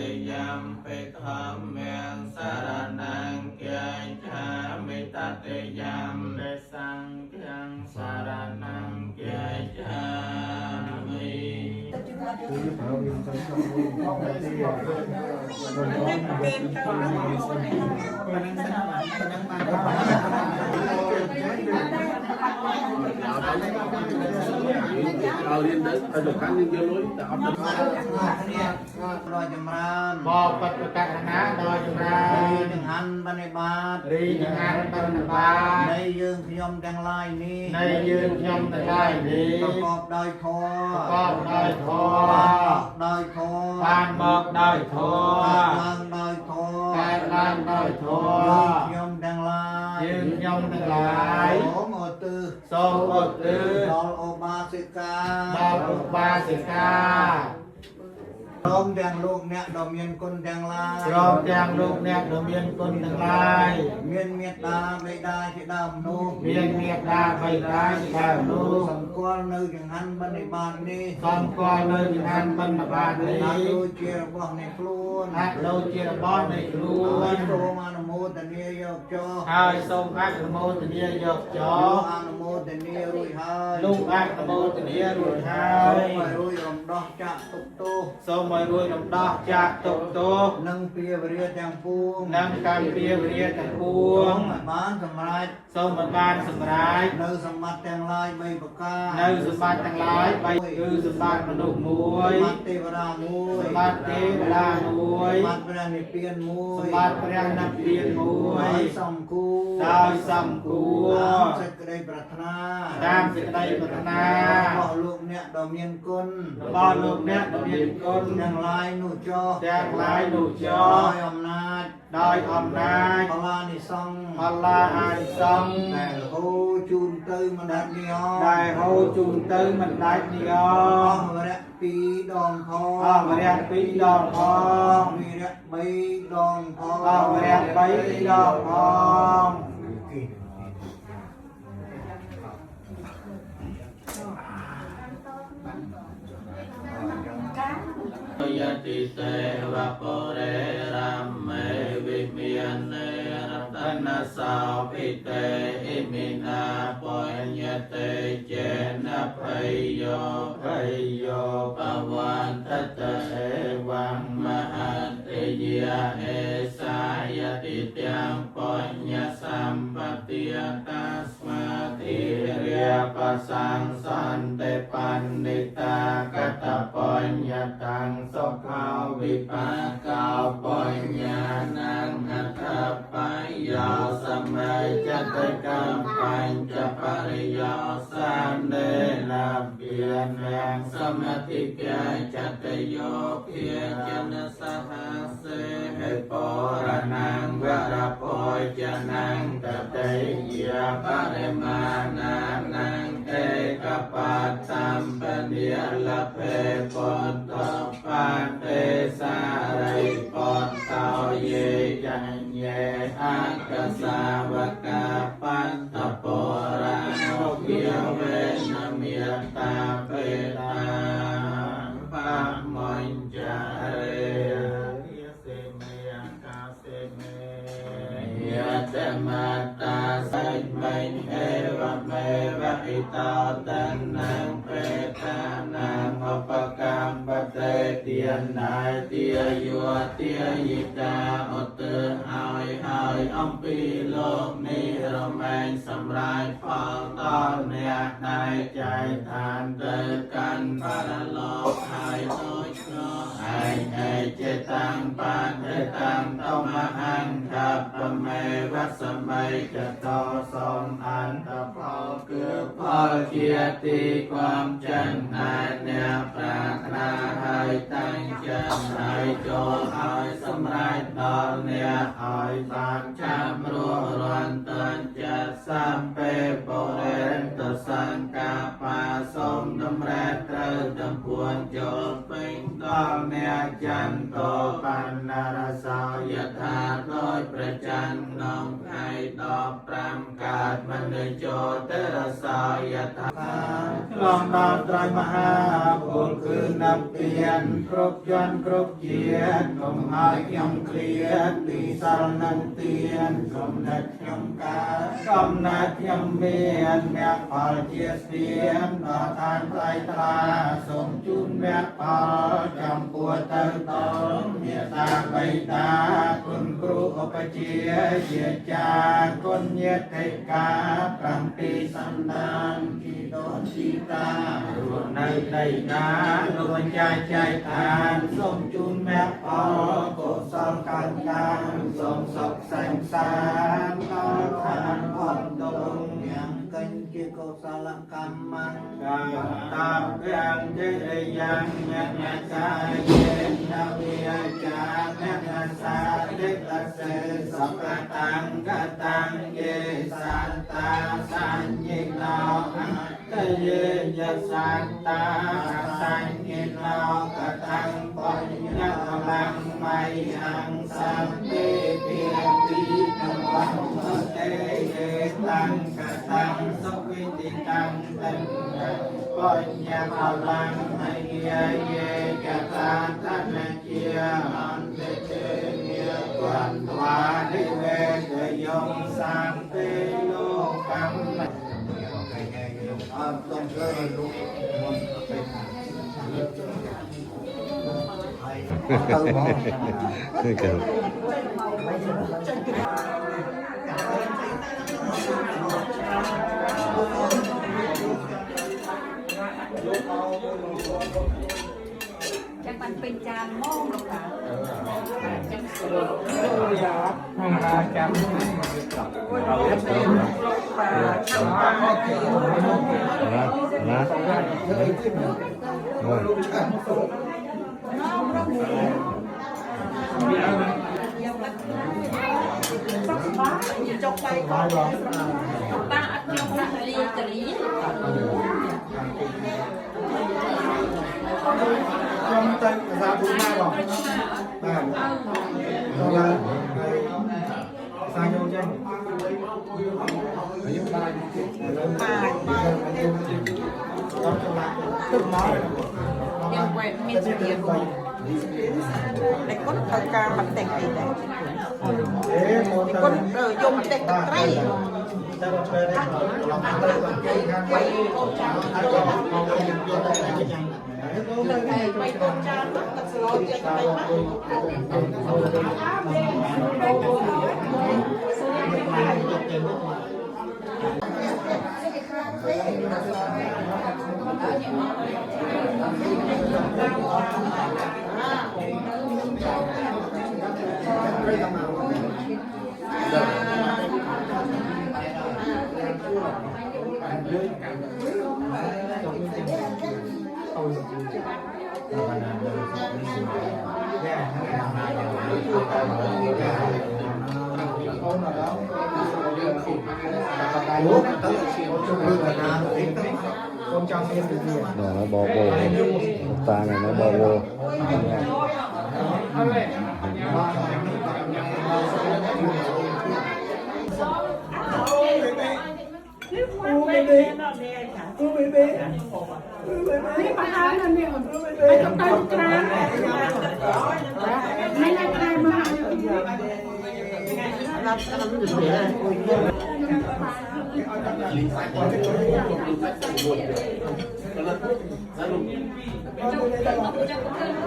ติยัมปิธัมมังสรณังกัจฉามิตติยัมปิสังฆังสรณังกัจฉามิ Kalian dah ada kan yang jalur tak ada. ដោយចម្រើន បបតកកណាដោយចម្រើន រីនឹងហាន់បនិបាត រីចង្ហាន់បណ្ឌបាត នៃយើងខ្ញុំទាំងឡាយនេះ នៃយើងខ្ញុំទាំងឡាយនេះ ប្រកបដោយធម៌ ប្រកបដោយធម៌ ដោយធម៌ បានមកដោយធម៌ ឡើងដោយធម៌ កើតឡើងដោយធម៌ យើងខ្ញុំទាំងឡាយ យើងខ្ញុំទាំងឡាយ សូមឧទ្ទិស សូមឧទ្ទិស ដល់ឧបាសិកា ដល់ឧបាសិកា ព្រមទាំងលោកអ្នកដ៏មានគុណទាំងឡាយ ព្រមទាំងលោកអ្នកដ៏មានគុណទាំងឡាយ មានមេត្តាបិតាជាដើមនោះ មានមេត្តាបិតាជាដើមនោះ សម្គាល់នៅចង្ហាន់បនិបាតនេះ សម្គាល់នៅចង្ហាន់បណ្ឌបាតនេះ ហាក់ដូចជារបស់នៃខ្លួន ហាក់ដូចជារបស់នៃខ្លួន ហើយសូមអនុមោទនាយកចុះ ហើយសូមអនុមោទនាយកចោ លោកអនុមោទនារួចហើយ លោកអនុមោទនារួចហើ សូម យ ឲ្យរួចរំដោះចាក់ទុកទោស សូមឲ្យរួចរំដោះចាកទុក្ខទោស និងពាវរាទាំងពួង និងកម្មពាវរាទាំងពួ សូ ង មឲ្យបានសម្រេច សូមឲ្យបានសម្រេច នៅសម្បត្តិទាំងឡាយ3ប្រការ នៅសម្បត្តិទាំងឡាយ3គឺសម្បត្តិមនុស្សមួយ សម្បត្តិទេវតាមួយ សម្បត្តិទេវតាមួយ សម្បត្តិព្រះនិព្វានមួយ សម្បត្តិព្រះនិព្វានមួយ ហើយសំគូ ដោយសំគួរ តាមសេចក្តីប្រាថ្នា តាមសេចក្តីប្រាថ្នា របស់លោកអ្នកដ៏មានគុណ របស់លោកអ្នកដ៏មានគុណ ទាំងឡាយនោះចុះ ទាំងឡាយនោះចោ ដោយអំណាច ដោយអំណាច បលានិសង្ឃ បលាអានិសង្ឃ ដែលហូរជូនទៅមិនដាច់នេះអ ដែលហូរជូនទៅមិនដាច់នេះអ អស់វរៈ2ដងផង អស់វរៈ2ដងផង វិរៈ3ដងផង អស់វរៈ3ដងផង យតិទេវបុរេរមេវិមាននេរតនសោភិតេអ៊ិមិណាបញ្ញតេចេនភ័យយោភ័យយោបវន្តតេវំមហតិយាអេសាយតិទាំងបញ្ញសម្បតិយតាស្មាធិរិយបសង្សន្តិបណ្ឌិតាកតបញ្ញតាំងសុខោវិបាកោបញ្ញានាងអថបញ្ញោសម័យចតកម្មបញ្ចបរិយោសានេលាភិនាងសមតិព្យាចតយោភិចនសហសេហេបរណាងវរពចនាងតតេយាបរិមាណានាងเอกปัตตัมปะเนียละเพปุตตะปะเตสาริปุตตะเยจัญเยอักขสาวกาปัตตะโปรานุภิเวนะเมตตาเปตาปะมัญจาเรเสเมกาเสเมยะตมัตตาสัจมัยเอวะเมวะอิตาตันนังเปตานังอุปกัมปะเตเตียนนายเตียยัวเตียยิตาอุตហើយអំពីលោកនេះរមែងសម្រាប់ផលដល់អ្នកដែលចែកឋានទៅកាន់បរលោកហើយដូចនោះឯងចេតាំងបានតាំងតមហង្កបមេវសម័យចតោសំអន្តផលគឺផលជាទីความចិនដែលអ្នកប្រាថ្នាហើយតាំងចិត្តហើយចូលឲ្យសម្រេចដល់អ្នកឲ្យបានចាំរស់រាន់តានចិត្តសំពេបុរិន្តសង្កាបាសូមតម្រែត្រូវទាំងពួនចូលពេញដល់អ្នកចន្ទោបណ្ណារសោយថាដោយប្រច័នក្នុងថ្ងៃ15កើតមនុស្សចូលទៅរសោយថា ลองดาวไตรมหาบุญคือนับเปลี่ยนครบจนครบเจียนกลมหายยำเคลียดปีสารนันเตียนกลมนัดยำกากลมนัดยำเมียนแม่พอเจียเสียนต่อทานไตรตราสมจุนแม่พอจำปวดเติมตองเมียตาใบตาคุณครูอุปเจียเจียจากนเยตกาปรังปีสันดานที่โดนชีตารวมในใจนาลวนใจใจทานสมจุนแม่พอโกศลการการสมศกแสงสารต่อทานพรดง ยังกันจิโกสลกรรมัง กาตาเพียงเจยังเมตตาเย็นนาวิจาเมตตาเดตเสสัพตังกตังเยสันตาสัญญิโนตเยยสันตาสัญญิโนกตังปัญญาลังไมหังสัมปิเปียปีตังวันเตเยตังกตังสุวิติตังตังปัญญาลังไมเยเยกตังตันเจียอันเตเจเมียกวันตวาดิเวกยงสังเตโลกัม ต้องเชิญลูกมันเป็นเติมหมอ ครับ จังมันเป็นจานหม้อหรอกค่ะจังสวย นะโอ้ย จกไปก่อนป้าอัดยกละลีตะลี trong tay giá bốn hai bảo sang nhau chân tức nói ยังแหวนมีเสียงเด็กคนทำการมันแต่งเองเด็กคนยมเด็กตะไคร้ไปโอนจานไปโอนจานตัดสโลว์จะไปไหม con trong xem được nhiều เดี๋ยวเราบอกโบตาเนี่ยนะบอกโบ นี่ประธานนั่นเนี่ยไปต้องไปกลางไม่ได้ใครมา Hãy subscribe cho kênh Ghiền Mì Gõ để không bỏ lỡ